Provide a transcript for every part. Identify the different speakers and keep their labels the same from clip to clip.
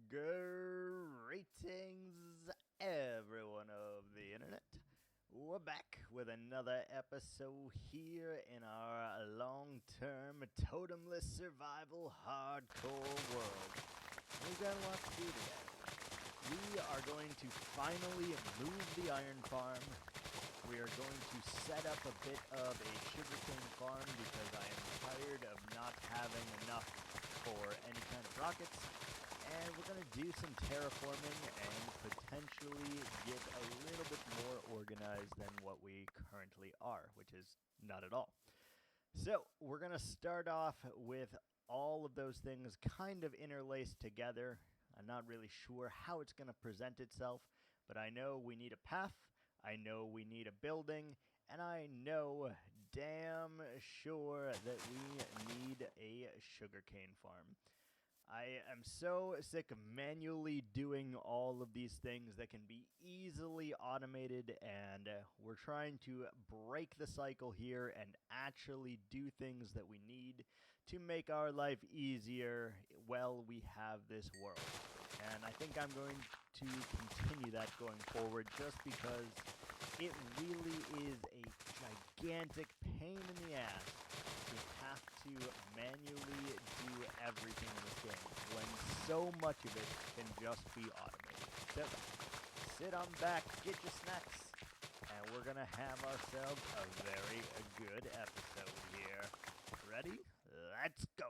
Speaker 1: Greetings, everyone of the internet. We're back with another episode here in our long-term totemless survival hardcore world. We've got a lot to do today. We are going to finally move the iron farm. We are going to set up a bit of a sugarcane farm because I am tired of not having enough for any kind of rockets. And we're going to do some terraforming and potentially get a little bit more organized than what we currently are, which is not at all. So we're going to start off with all of those things kind of interlaced together. I'm not really sure how it's going to present itself, but I know we need a path, I know we need a building, and I know damn sure that we need a sugarcane farm. I am so sick of manually doing all of these things that can be easily automated, and we're trying to break the cycle here and actually do things that we need to make our life easier while we have this world. And I think I'm going to continue that going forward just because it really is a gigantic pain in the ass to have to manually do everything in this game when so much of it can just be automated. So, sit on back, get your snacks, and we're going to have ourselves a very good episode here. Ready? Let's go!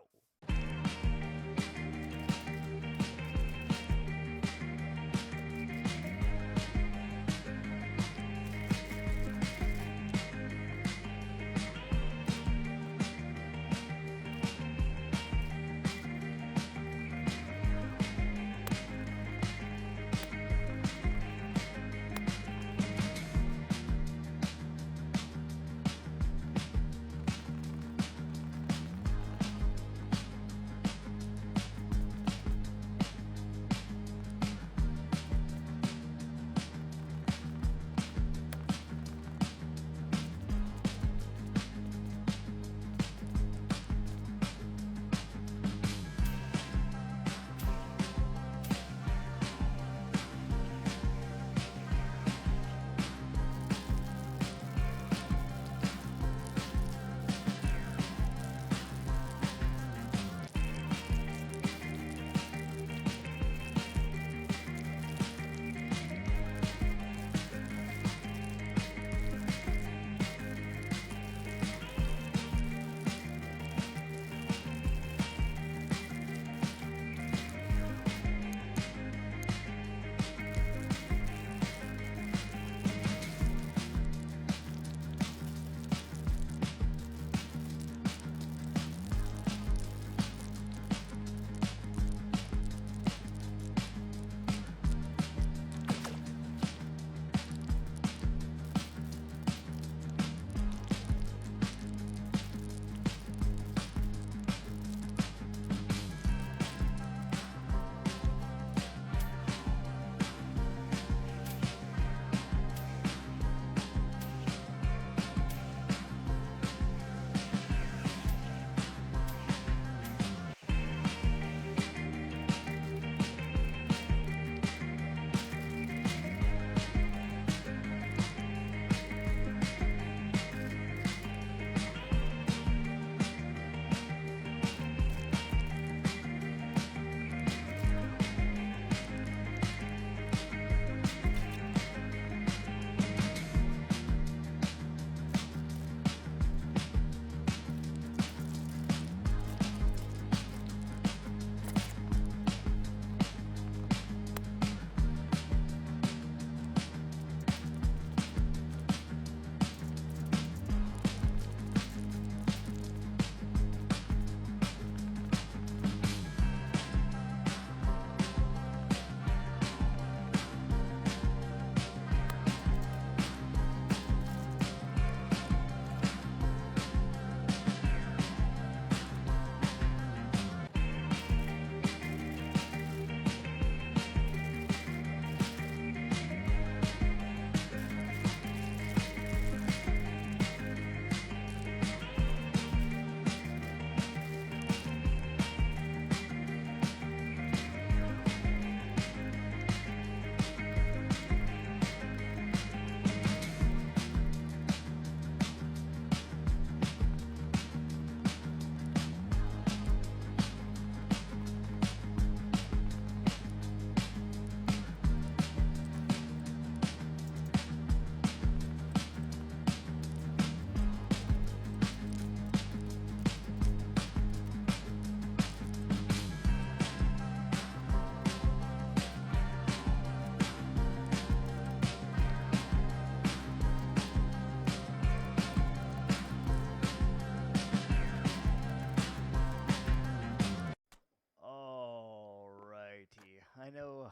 Speaker 1: I know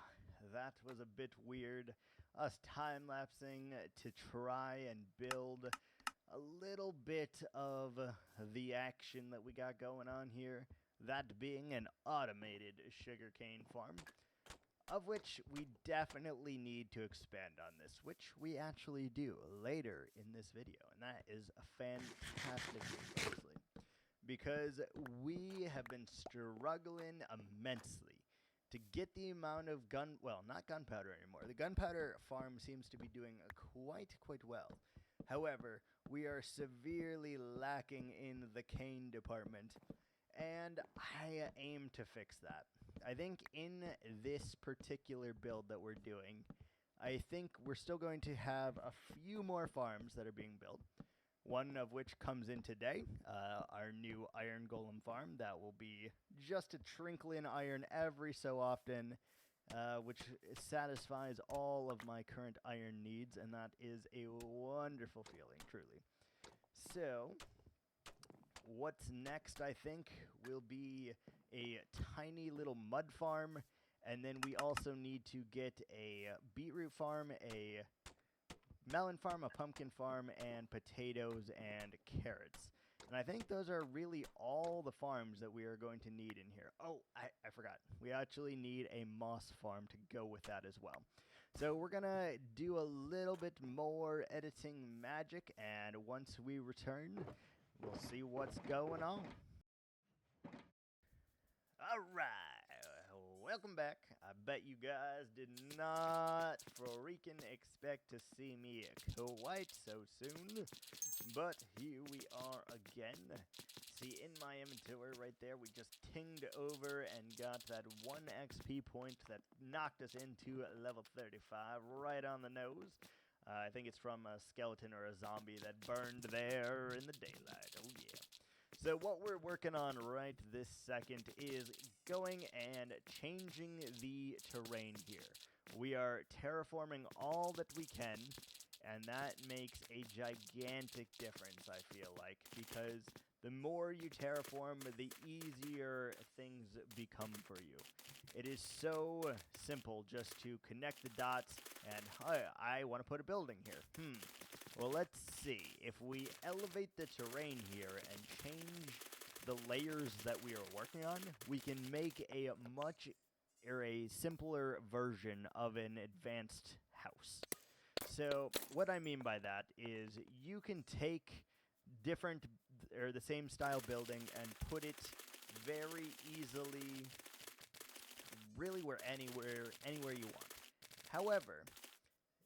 Speaker 1: that was a bit weird, us time-lapsing to try and build a little bit of the action that we got going on here, that being an automated sugarcane farm, of which we definitely need to expand on this, which we actually do later in this video, and that is a fantastic thing, honestly, because we have been struggling immensely to get the amount of not gunpowder anymore. The gunpowder farm seems to be doing quite well. However, we are severely lacking in the cane department, and I aim to fix that. I think in this particular build that we're doing, I think we're still going to have a few more farms that are being built. One of which comes in today, our new iron golem farm that will be just a trinkling iron every so often, which satisfies all of my current iron needs, and that is a wonderful feeling, truly. So, what's next, I think, will be a tiny little mud farm, and then we also need to get a beetroot farm, a melon farm, a pumpkin farm, and potatoes and carrots. And I think those are really all the farms that we are going to need in here. Oh, I forgot. We actually need a moss farm to go with that as well. So we're going to do a little bit more editing magic, and once we return, we'll see what's going on. Alright, welcome back. I bet you guys did not freaking expect to see me quite so soon, but here we are again. See, in my inventory right there, we just tinged over and got that 1 XP point that knocked us into level 35 right on the nose. I think it's from a skeleton or a zombie that burned there in the daylight. Oh yeah. So what we're working on right this second is going and changing the terrain here. We are terraforming all that we can, and that makes a gigantic difference, I feel like, because the more you terraform, the easier things become for you. It is so simple just to connect the dots and, I want to put a building here. Well, let's see. If we elevate the terrain here and change the layers that we are working on, we can make a simpler version of an advanced house. So what I mean by that is you can take the same style building and put it very easily really anywhere you want. However,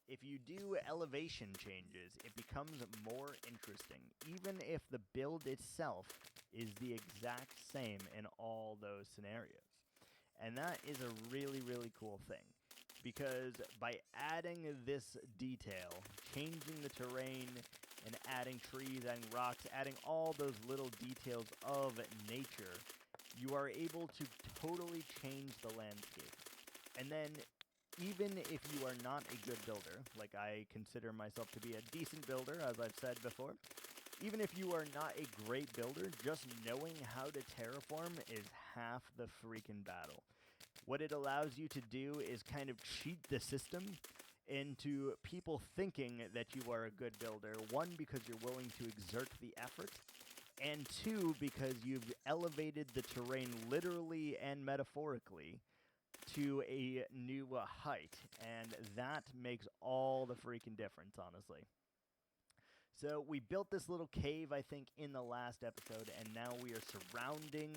Speaker 1: if you do elevation changes, it becomes more interesting, even if the build itself is the exact same in all those scenarios. And that is a really, really cool thing, because by adding this detail, changing the terrain, and adding trees, adding rocks, adding all those little details of nature, you are able to totally change the landscape. And then, even if you are not a good builder, like I consider myself to be a decent builder, as I've said before, even if you are not a great builder, just knowing how to terraform is half the freaking battle. What it allows you to do is kind of cheat the system into people thinking that you are a good builder. One, because you're willing to exert the effort, and two, because you've elevated the terrain literally and metaphorically to a new height, and that makes all the freaking difference, honestly. So we built this little cave, I think, in the last episode, and now we are surrounding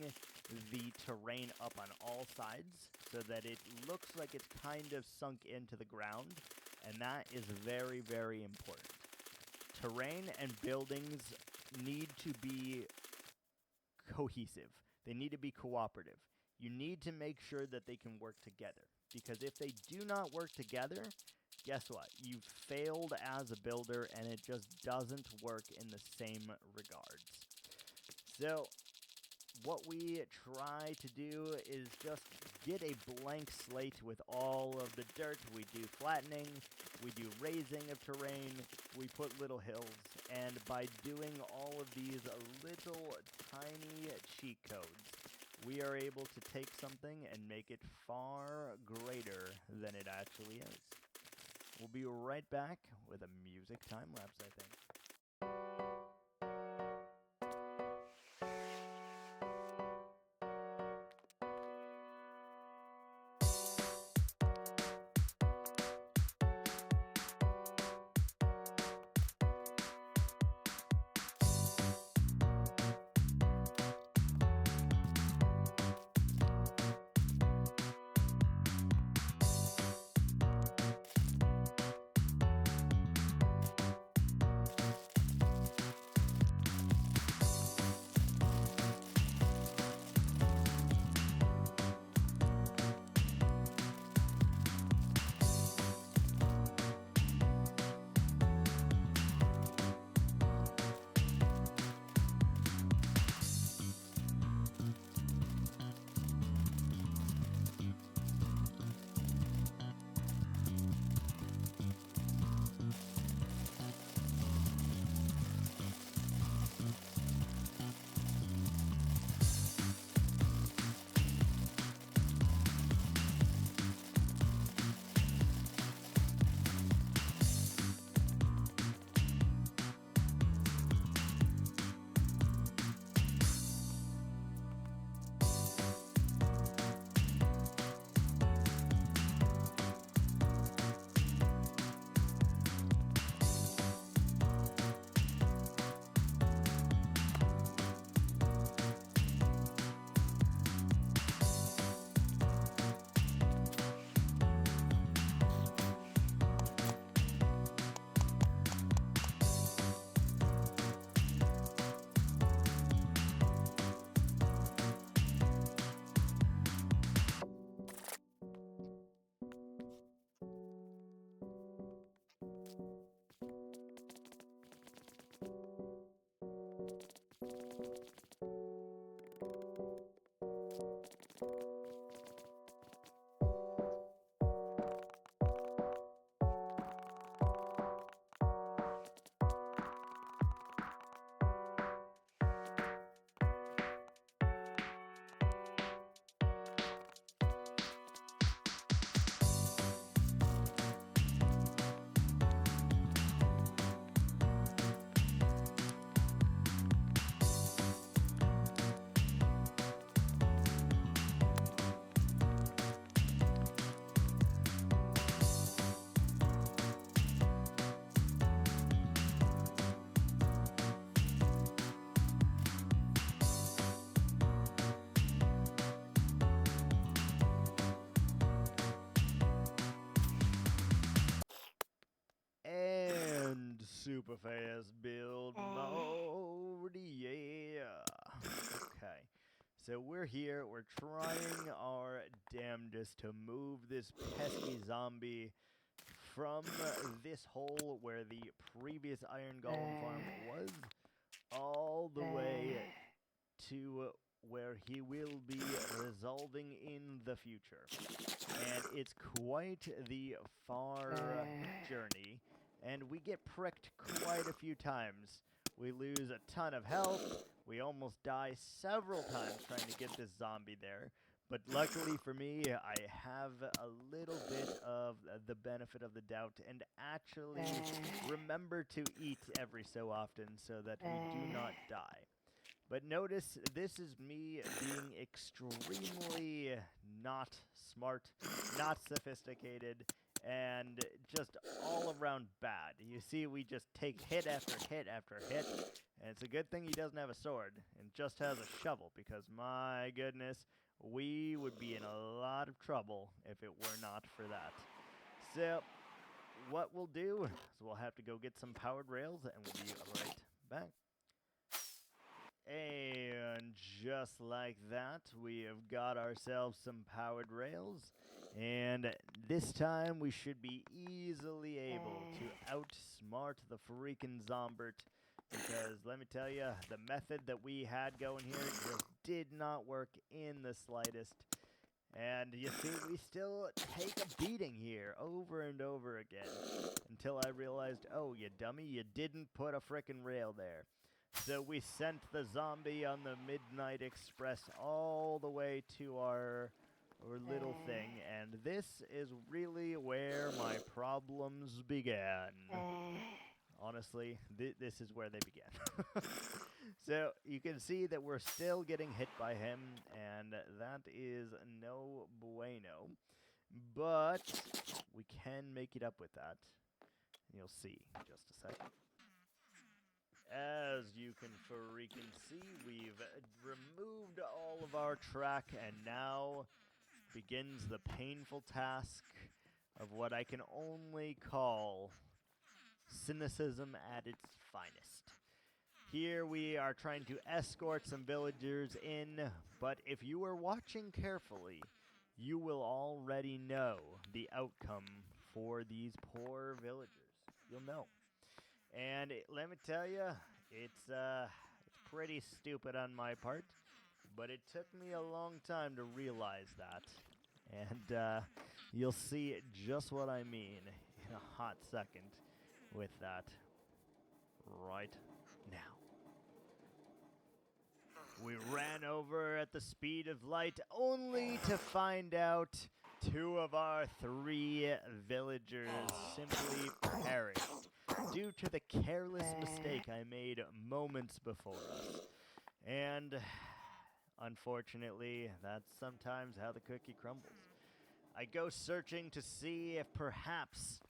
Speaker 1: the terrain up on all sides so that it looks like it's kind of sunk into the ground, and that is very, very important. Terrain and buildings need to be cohesive. They need to be cooperative. You need to make sure that they can work together, because if they do not work together, guess what? You've failed as a builder, and it just doesn't work in the same regards. So, what we try to do is just get a blank slate with all of the dirt. We do flattening, we do raising of terrain, we put little hills, and by doing all of these little tiny cheat codes, we are able to take something and make it far greater than it actually is. We'll be right back with a music time-lapse, I think. And super fast build mode, yeah. Okay, so we're here, we're trying our damnedest to move this pesky zombie from this hole where the previous iron golem farm was, all the way to where he will be resolving in the future. And it's quite the far journey, and we get pricked quite a few times. We lose a ton of health, we almost die several times trying to get this zombie there. But luckily for me, I have a little bit of the benefit of the doubt and actually remember to eat every so often so that we do not die. But notice, this is me being extremely not smart, not sophisticated, and just all around bad. You see, we just take hit after hit after hit, and it's a good thing he doesn't have a sword and just has a shovel, because my goodness, we would be in a lot of trouble if it were not for that. So, what we'll do is we'll have to go get some powered rails, and we'll be right back. And just like that, we have got ourselves some powered rails, and this time we should be easily able to outsmart the freaking zombert, because let me tell you, the method that we had going here just did not work in the slightest. And you see, we still take a beating here over and over again, until I realized, oh, you dummy, you didn't put a frickin' rail there. So we sent the zombie on the Midnight Express all the way to our little thing, and this is really where my problems began. Honestly, this is where they began. So you can see that we're still getting hit by him, and that is no bueno. But we can make it up with that. You'll see in just a second. As you can freaking see, we've removed all of our track, and now begins the painful task of what I can only call cynicism at its finest. Here we are trying to escort some villagers in, but if you are watching carefully, you will already know the outcome for these poor villagers. You'll know. And let me tell you, it's pretty stupid on my part, but it took me a long time to realize that. And you'll see just what I mean in a hot second with that right now. We ran over at the speed of light only to find out 2 of our 3 villagers simply perished due to the careless mistake I made moments before us. And unfortunately, that's sometimes how the cookie crumbles. I go searching to see if perhaps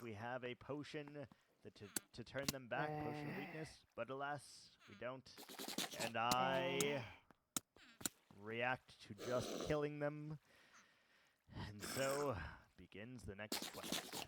Speaker 1: we have a potion to turn them back, potion of weakness, but alas, we don't. And I react to just killing them. And so begins the next quest.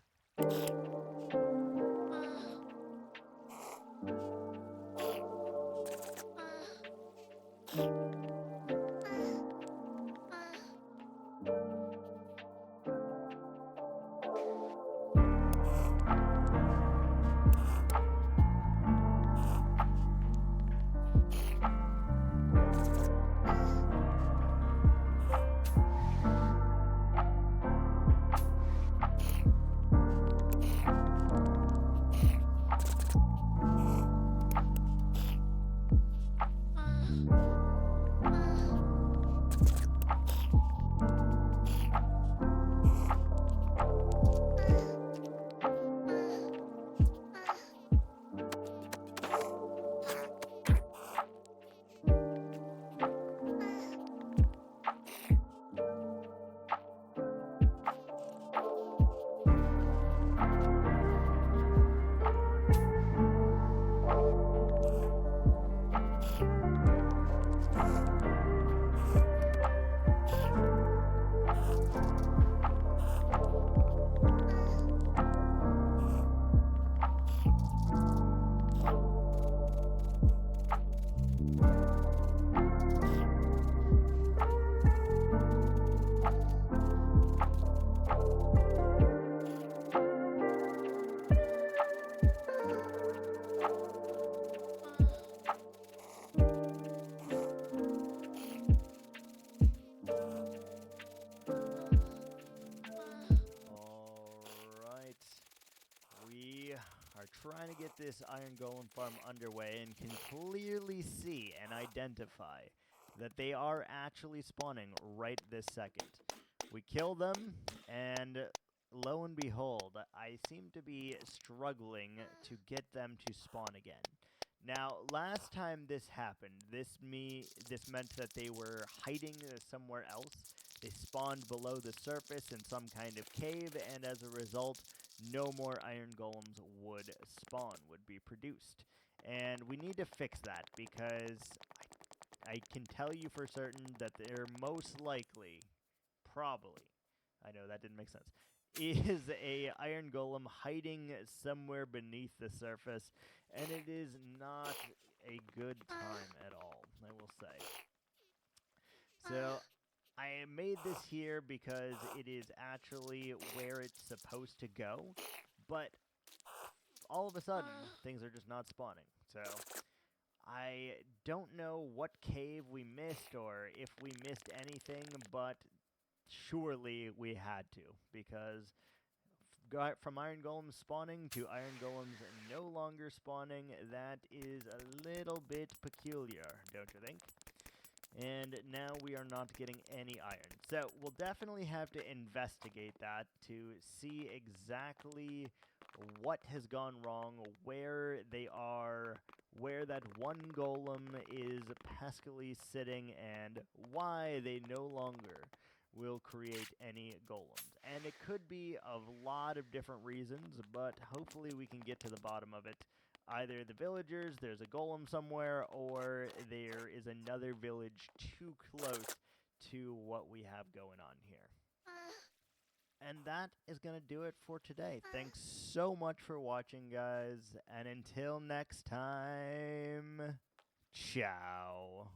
Speaker 1: Trying to get this iron golem farm underway and can clearly see and identify that they are actually spawning right this second. We kill them, and lo and behold, I seem to be struggling to get them to spawn again. Now, last time this happened, this meant that they were hiding somewhere else. They spawned below the surface in some kind of cave, and as a result, no more iron golems would spawn, would be produced. And we need to fix that, because I can tell you for certain that they're most likely, probably, I know that didn't make sense, is a iron golem hiding somewhere beneath the surface, and it is not a good time at all, I will say. So I made this here because it is actually where it's supposed to go, but all of a sudden, things are just not spawning. So I don't know what cave we missed or if we missed anything, but surely we had to, because from iron golems spawning to iron golems no longer spawning. That is a little bit peculiar, don't you think? And now we are not getting any iron. So we'll definitely have to investigate that to see exactly what has gone wrong, where they are, where that one golem is peskily sitting, and why they no longer will create any golems. And it could be a lot of different reasons, but hopefully we can get to the bottom of it. Either the villagers, there's a golem somewhere, or there is another village too close to what we have going on here. And that is going to do it for today. Thanks so much for watching, guys. And until next time, ciao.